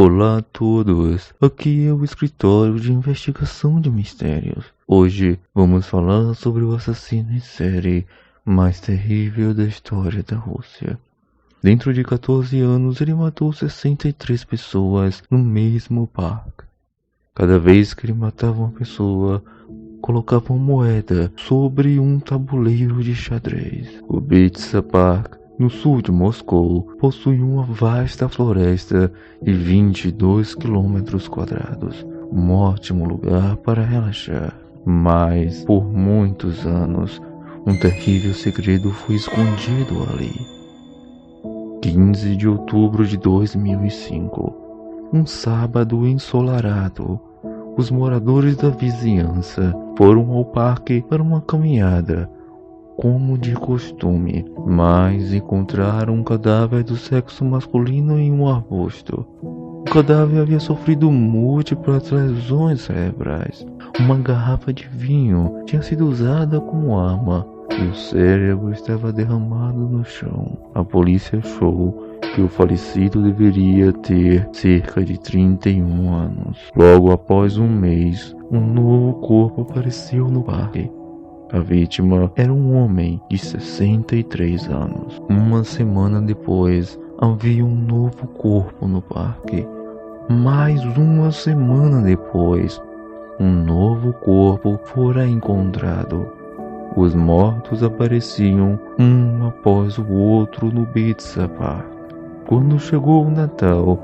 Olá a todos, aqui é o Escritório de Investigação de Mistérios. Hoje vamos falar sobre o assassino em série mais terrível da história da Rússia. Dentro de 14 anos ele matou 63 pessoas no mesmo parque. Cada vez que ele matava uma pessoa, colocava uma moeda sobre um tabuleiro de xadrez. O Bitsa Park, no sul de Moscou, possui uma vasta floresta de 22 km², um ótimo lugar para relaxar. Mas, por muitos anos, um terrível segredo foi escondido ali. 15 de outubro de 2005, um sábado ensolarado, os moradores da vizinhança foram ao parque para uma caminhada, como de costume, mas encontraram um cadáver do sexo masculino em um arbusto. O cadáver havia sofrido múltiplas lesões cerebrais. Uma garrafa de vinho tinha sido usada como arma e o cérebro estava derramado no chão. A polícia achou que o falecido deveria ter cerca de 31 anos. Logo após um mês, um novo corpo apareceu no parque. A vítima era um homem de 63 anos. Uma semana depois, havia um novo corpo no parque. Mais uma semana depois, um novo corpo fora encontrado. Os mortos apareciam um após o outro no Bitsa Park. Quando chegou o Natal,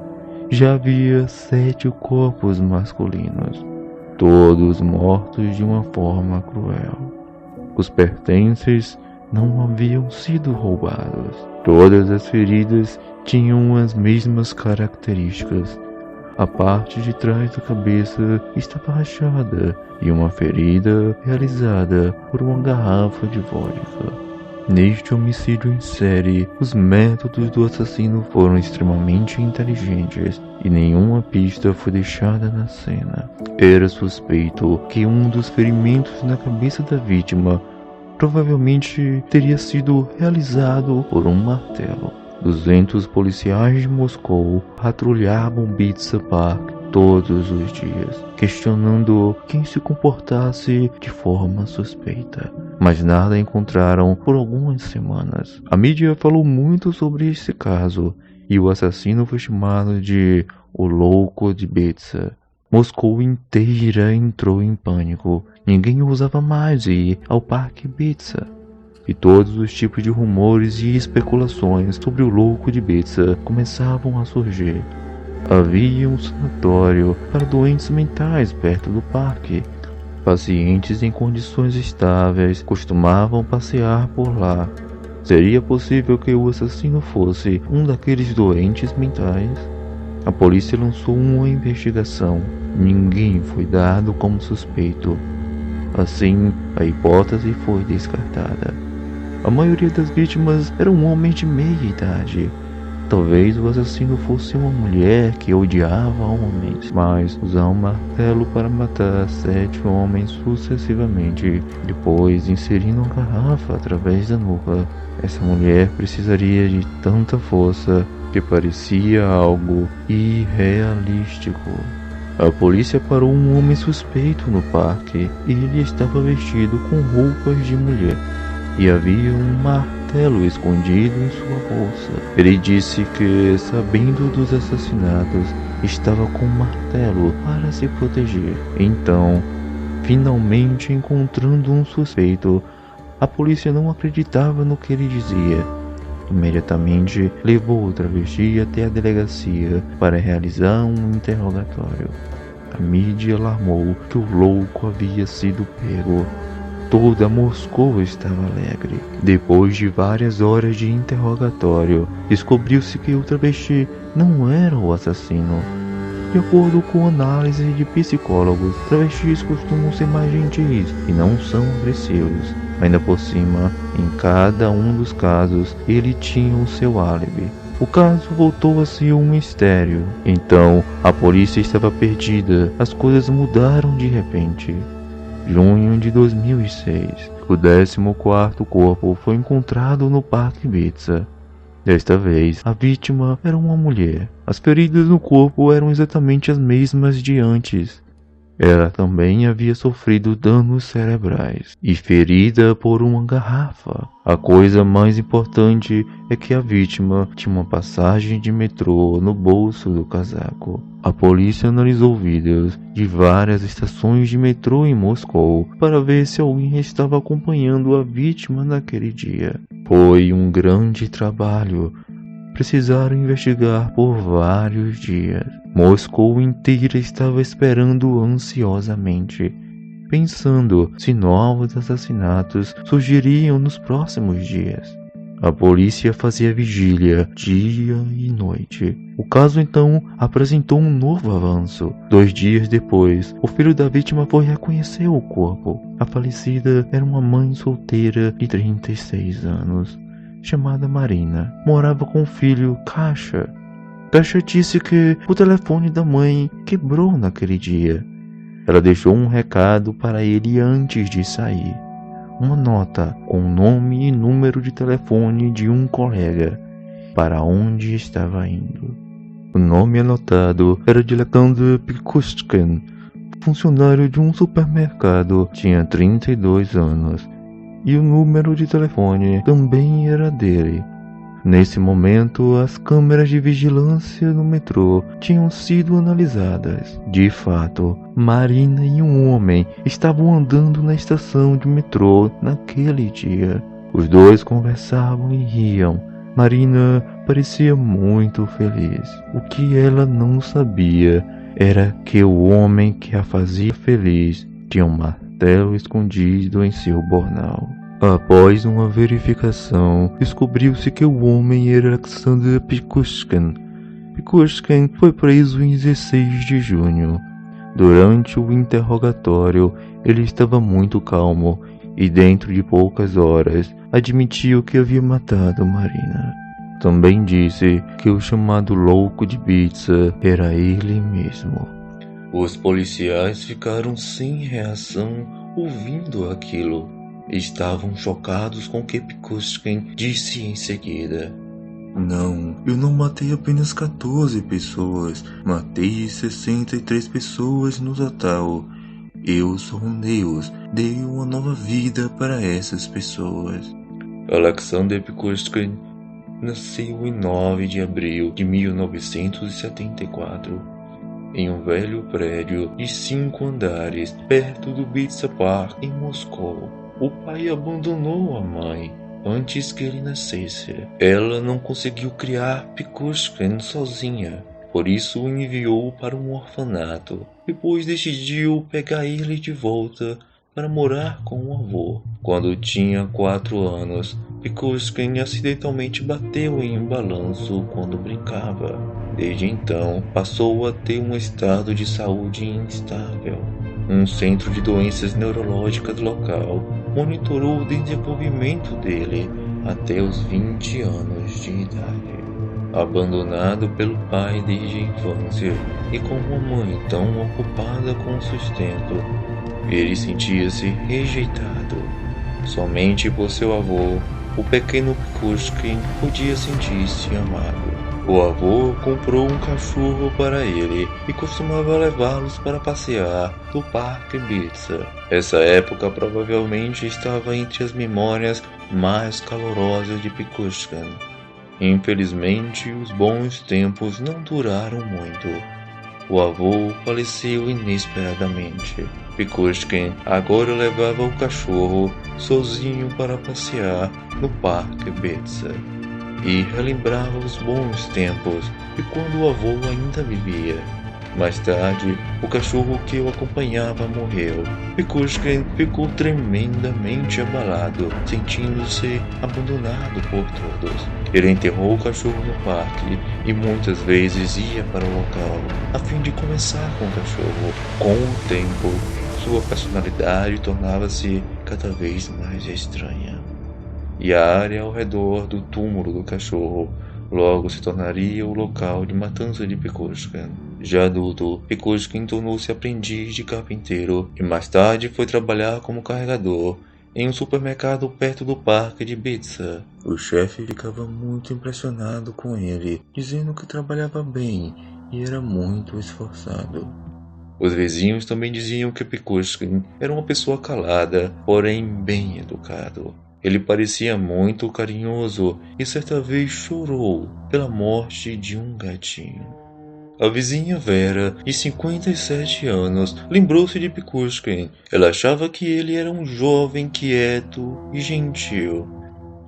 já havia 7 corpos masculinos, todos mortos de uma forma cruel. Os pertences não haviam sido roubados. Todas as feridas tinham as mesmas características. A parte de trás da cabeça estava rachada e uma ferida realizada por uma garrafa de vodka. Neste homicídio em série, os métodos do assassino foram extremamente inteligentes e nenhuma pista foi deixada na cena. Era suspeito que um dos ferimentos na cabeça da vítima provavelmente teria sido realizado por um martelo. 200 policiais de Moscou patrulhavam Bitsa Park todos os dias, questionando quem se comportasse de forma suspeita, mas nada encontraram por algumas semanas. A mídia falou muito sobre esse caso e o assassino foi chamado de o Louco de Bitsa. Moscou inteira entrou em pânico. Ninguém ousava mais ir ao Parque Bitsa. E todos os tipos de rumores e especulações sobre o Louco de Bitsa começavam a surgir. Havia um sanatório para doentes mentais perto do parque. Pacientes em condições estáveis costumavam passear por lá. Seria possível que o assassino fosse um daqueles doentes mentais? A polícia lançou uma investigação. Ninguém foi dado como suspeito. Assim, a hipótese foi descartada. A maioria das vítimas eram homens de meia idade. Talvez o assassino fosse uma mulher que odiava homens, mas usava um martelo para matar 7 homens sucessivamente, depois inserindo uma garrafa através da nuca. Essa mulher precisaria de tanta força que parecia algo irrealístico. A polícia parou um homem suspeito no parque e ele estava vestido com roupas de mulher e havia um martelo escondido em sua bolsa. Ele disse que, sabendo dos assassinatos, estava com um martelo para se proteger. Então, finalmente encontrando um suspeito, a polícia não acreditava no que ele dizia. Imediatamente levou o travesti até a delegacia para realizar um interrogatório. A mídia alarmou que o louco havia sido pego. Toda Moscou estava alegre. Depois de várias horas de interrogatório, descobriu-se que o travesti não era o assassino. De acordo com análise de psicólogos, travestis costumam ser mais gentis e não são agressivos. Ainda por cima, em cada um dos casos, ele tinha o seu álibi. O caso voltou a ser um mistério. Então, a polícia estava perdida. As coisas mudaram de repente. Junho de 2006, o 14º corpo foi encontrado no Parque Bitsa. Desta vez, a vítima era uma mulher. As feridas no corpo eram exatamente as mesmas de antes. Ela também havia sofrido danos cerebrais e ferida por uma garrafa. A coisa mais importante é que a vítima tinha uma passagem de metrô no bolso do casaco. A polícia analisou vídeos de várias estações de metrô em Moscou para ver se alguém estava acompanhando a vítima naquele dia. Foi um grande trabalho. Precisaram investigar por vários dias. Moscou inteira estava esperando ansiosamente, pensando se novos assassinatos surgiriam nos próximos dias. A polícia fazia vigília dia e noite. O caso então apresentou um novo avanço. 2 dias depois, o filho da vítima foi reconhecer o corpo. A falecida era uma mãe solteira de 36 anos. Chamada Marina, morava com o filho Kasha. Kasha disse que o telefone da mãe quebrou naquele dia. Ela deixou um recado para ele antes de sair. Uma nota com o nome e número de telefone de um colega, para onde estava indo. O nome anotado era de Alexander Pikushkin, funcionário de um supermercado, tinha 32 anos. E o número de telefone também era dele. Nesse momento, as câmeras de vigilância no metrô tinham sido analisadas. De fato, Marina e um homem estavam andando na estação de metrô naquele dia. Os dois conversavam e riam. Marina parecia muito feliz. O que ela não sabia era que o homem que a fazia feliz tinha um martelo escondido em seu bornal. Após uma verificação, descobriu-se que o homem era Alexander Pikushkin. Pikushkin foi preso em 16 de junho. Durante o interrogatório, ele estava muito calmo e dentro de poucas horas admitiu que havia matado Marina. Também disse que o chamado louco de pizza era ele mesmo. Os policiais ficaram sem reação ouvindo aquilo. Estavam chocados com o que Pikushkin disse em seguida. Não, eu não matei apenas 14 pessoas, matei 63 pessoas no total. Eu sou um Deus, dei uma nova vida para essas pessoas. Alexander Pikushkin nasceu em 9 de abril de 1974, em um velho prédio de 5 andares, perto do Pizza Park, em Moscou. O pai abandonou a mãe antes que ele nascesse. Ela não conseguiu criar Pikushkin sozinha, por isso o enviou para um orfanato. Depois decidiu pegar ele de volta para morar com o avô. Quando tinha 4 anos, Pikushkin acidentalmente bateu em um balanço quando brincava. Desde então, passou a ter um estado de saúde instável. Um centro de doenças neurológicas local monitorou o desenvolvimento dele até os 20 anos de idade. Abandonado pelo pai desde a infância e com uma mãe tão ocupada com o sustento, ele sentia-se rejeitado. Somente por seu avô, o pequeno Pikushkin podia sentir-se amado. O avô comprou um cachorro para ele e costumava levá-los para passear no Parque Pizza. Essa época provavelmente estava entre as memórias mais calorosas de Pikushkin. Infelizmente, os bons tempos não duraram muito. O avô faleceu inesperadamente. Pikushkin agora levava o cachorro sozinho para passear no Parque Pizza e relembrava os bons tempos de quando o avô ainda vivia. Mais tarde, o cachorro que o acompanhava morreu. Pikushkin ficou tremendamente abalado, sentindo-se abandonado por todos. Ele enterrou o cachorro no parque e muitas vezes ia para o local a fim de conversar com o cachorro. Com o tempo, sua personalidade tornava-se cada vez mais estranha. E a área ao redor do túmulo do cachorro logo se tornaria o local de matança de Pikushkin. Já adulto, Pikushkin tornou-se aprendiz de carpinteiro e mais tarde foi trabalhar como carregador em um supermercado perto do parque de Bitsa. O chefe ficava muito impressionado com ele, dizendo que trabalhava bem e era muito esforçado. Os vizinhos também diziam que Pikushkin era uma pessoa calada, porém bem educado. Ele parecia muito carinhoso e certa vez chorou pela morte de um gatinho. A vizinha Vera, de 57 anos, lembrou-se de Pikushkin. Ela achava que ele era um jovem quieto e gentil.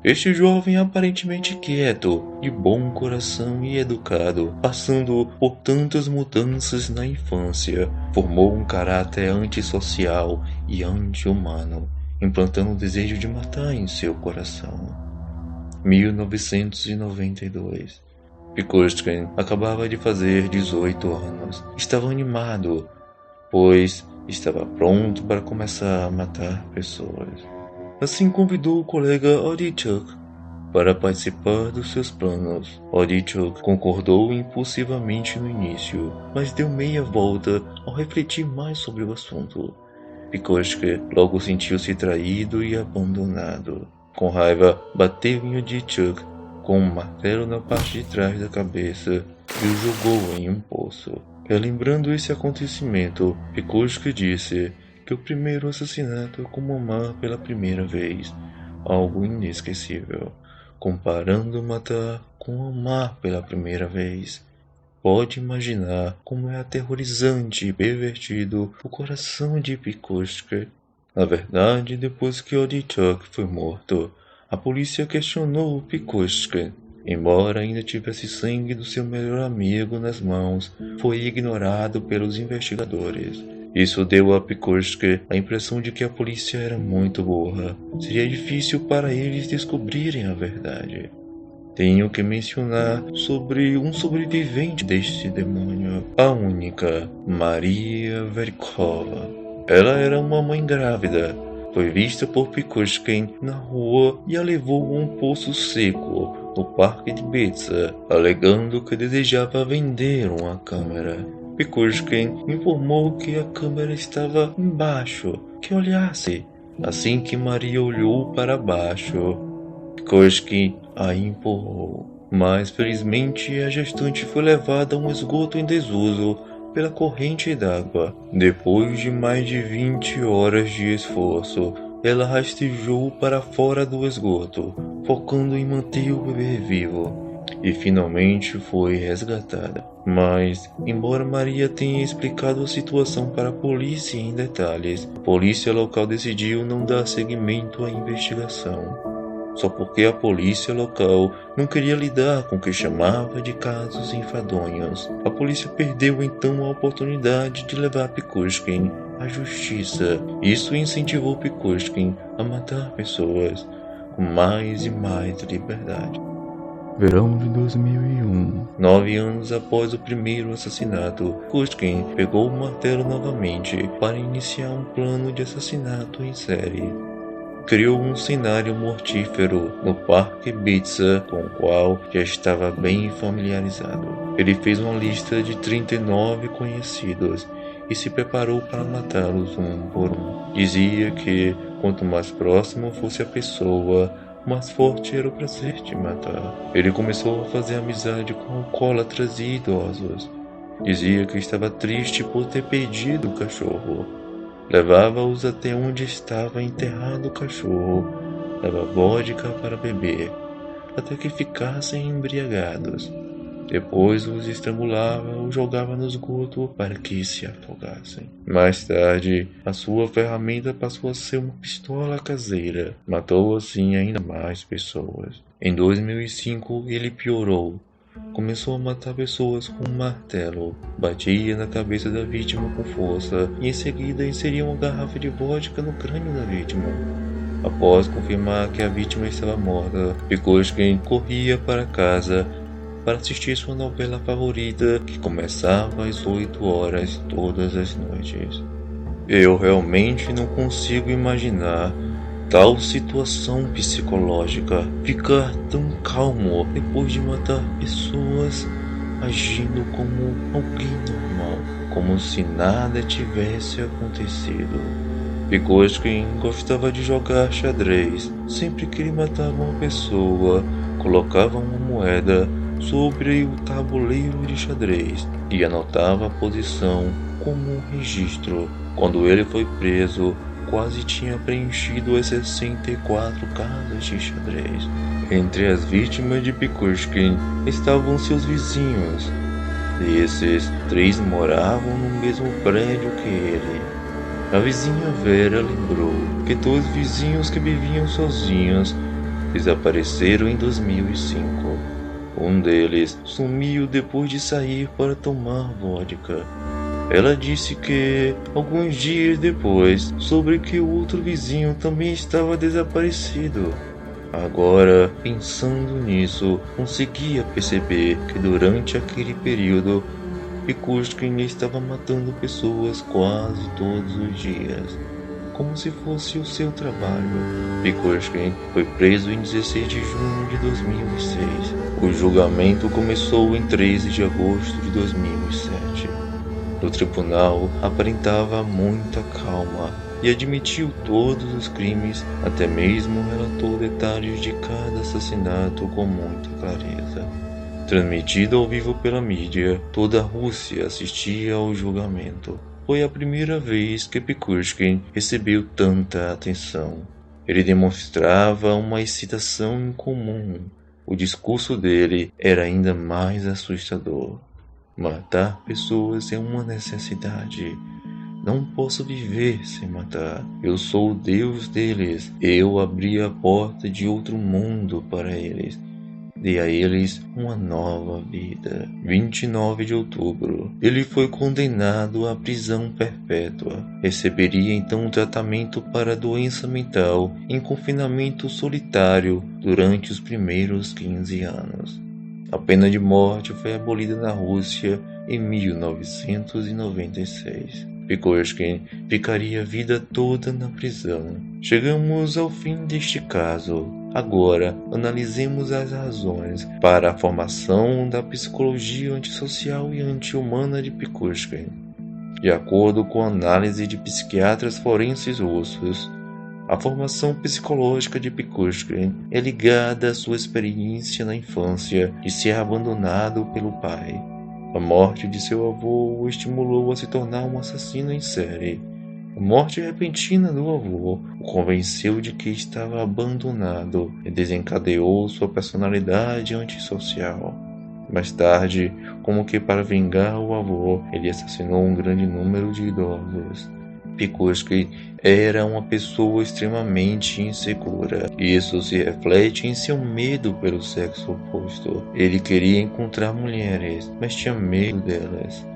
Este jovem aparentemente quieto, de bom coração e educado, passando por tantas mudanças na infância, formou um caráter antissocial e anti-humano, implantando o desejo de matar em seu coração. 1992. Pikushkin acabava de fazer 18 anos. Estava animado, pois estava pronto para começar a matar pessoas. Assim convidou o colega Odichuk para participar dos seus planos. Odichuk concordou impulsivamente no início, mas deu meia volta ao refletir mais sobre o assunto. Pikushkin logo sentiu-se traído e abandonado. Com raiva, bateu em Odichuk com um martelo na parte de trás da cabeça e o jogou em um poço. Relembrando esse acontecimento, Pikushkin disse que o primeiro assassinato é como amar pela primeira vez, algo inesquecível. Comparando matar com amar pela primeira vez, pode imaginar como é aterrorizante e pervertido o coração de Pikushkin. Na verdade, depois que Odichuk foi morto, a polícia questionou Pikushkin. Embora ainda tivesse sangue do seu melhor amigo nas mãos, foi ignorado pelos investigadores. Isso deu a Pikushkin a impressão de que a polícia era muito burra. Seria difícil para eles descobrirem a verdade. Tenho que mencionar sobre um sobrevivente deste demônio, a única, Maria Verkova. Ela era uma mãe grávida. Foi vista por Pikushkin na rua e a levou a um poço seco no parque de Bitsa, alegando que desejava vender uma câmera. Pikushkin informou que a câmera estava embaixo, que olhasse. Assim que Maria olhou para baixo, Pikushkin a empurrou. Mas felizmente a gestante foi levada a um esgoto em desuso pela corrente d'água. Depois de mais de 20 horas de esforço, ela rastejou para fora do esgoto, focando em manter o bebê vivo, e finalmente foi resgatada. Mas, embora Maria tenha explicado a situação para a polícia em detalhes, a polícia local decidiu não dar seguimento à investigação. Só porque a polícia local não queria lidar com o que chamava de casos enfadonhos. A polícia perdeu então a oportunidade de levar Pikushkin à justiça. Isso incentivou Pikushkin a matar pessoas com mais e mais liberdade. Verão de 2001. 9 anos após o primeiro assassinato, Pikushkin pegou o martelo novamente para iniciar um plano de assassinato em série. Criou um cenário mortífero no Parque Bitsa, com o qual já estava bem familiarizado. Ele fez uma lista de 39 conhecidos e se preparou para matá-los um por um. Dizia que quanto mais próximo fosse a pessoa, mais forte era o prazer de matar. Ele começou a fazer amizade com alcoólatras e idosos. Dizia que estava triste por ter perdido o cachorro. Levava-os até onde estava enterrado o cachorro, dava vodka para beber, até que ficassem embriagados. Depois os estrangulava ou jogava no esgoto para que se afogassem. Mais tarde, a sua ferramenta passou a ser uma pistola caseira. Matou assim ainda mais pessoas. Em 2005, ele piorou. Começou a matar pessoas com um martelo, batia na cabeça da vítima com força e em seguida inseria uma garrafa de vodka no crânio da vítima. Após confirmar que a vítima estava morta, Pikushkin corria para casa para assistir sua novela favorita, que começava às 8 horas todas as noites. Eu realmente não consigo imaginar tal situação psicológica, ficar tão calmo depois de matar pessoas, agindo como alguém normal, como se nada tivesse acontecido. Pikushkin gostava de jogar xadrez. Sempre que ele matava uma pessoa, colocava uma moeda sobre o tabuleiro de xadrez e anotava a posição como um registro. Quando ele foi preso, quase tinha preenchido as 64 casas de xadrez. Entre as vítimas de Pikushkin estavam seus vizinhos. Desses, 3 moravam no mesmo prédio que ele. A vizinha Vera lembrou que 2 vizinhos que viviam sozinhos desapareceram em 2005. Um deles sumiu depois de sair para tomar vodka. Ela disse que, alguns dias depois, soube que o outro vizinho também estava desaparecido. Agora, pensando nisso, conseguia perceber que durante aquele período, Pikushkin estava matando pessoas quase todos os dias, como se fosse o seu trabalho. Pikushkin foi preso em 16 de junho de 2006. O julgamento começou em 13 de agosto de 2007. No tribunal, aparentava muita calma e admitiu todos os crimes, até mesmo relatou detalhes de cada assassinato com muita clareza. Transmitido ao vivo pela mídia, toda a Rússia assistia ao julgamento. Foi a primeira vez que Pikushkin recebeu tanta atenção. Ele demonstrava uma excitação incomum. O discurso dele era ainda mais assustador. Matar pessoas é uma necessidade. Não posso viver sem matar. Eu sou o Deus deles. Eu abri a porta de outro mundo para eles. Dei a eles uma nova vida. 29 de outubro. Ele foi condenado à prisão perpétua. Receberia então um tratamento para doença mental em confinamento solitário durante os primeiros 15 anos. A pena de morte foi abolida na Rússia em 1996. Pikushkin ficaria a vida toda na prisão. Chegamos ao fim deste caso. Agora, analisemos as razões para a formação da psicologia antissocial e anti-humana de Pikushkin. De acordo com a análise de psiquiatras forenses russos, a formação psicológica de Pikushkin é ligada à sua experiência na infância de ser abandonado pelo pai. A morte de seu avô o estimulou a se tornar um assassino em série. A morte repentina do avô o convenceu de que estava abandonado e desencadeou sua personalidade antissocial. Mais tarde, como que para vingar o avô, ele assassinou um grande número de idosos. Pikushkin era uma pessoa extremamente insegura. Isso se reflete em seu medo pelo sexo oposto. Ele queria encontrar mulheres, mas tinha medo delas.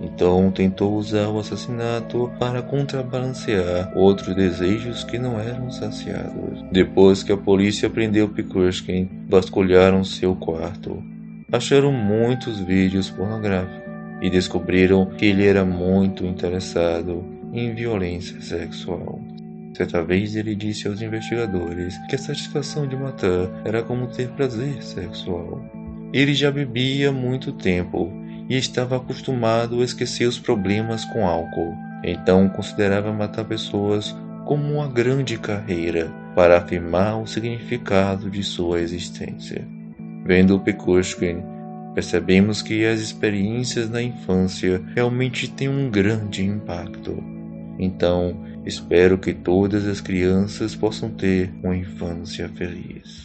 Então tentou usar o assassinato para contrabalancear outros desejos que não eram saciados. Depois que a polícia prendeu Pikushkin, vasculharam seu quarto. Acharam muitos vídeos pornográficos e descobriram que ele era muito interessado em violência sexual. Certa vez ele disse aos investigadores que a satisfação de matar era como ter prazer sexual. Ele já bebia há muito tempo e estava acostumado a esquecer os problemas com álcool. Então considerava matar pessoas como uma grande carreira para afirmar o significado de sua existência. Vendo Pikushkin, percebemos que as experiências na infância realmente têm um grande impacto. Então, espero que todas as crianças possam ter uma infância feliz.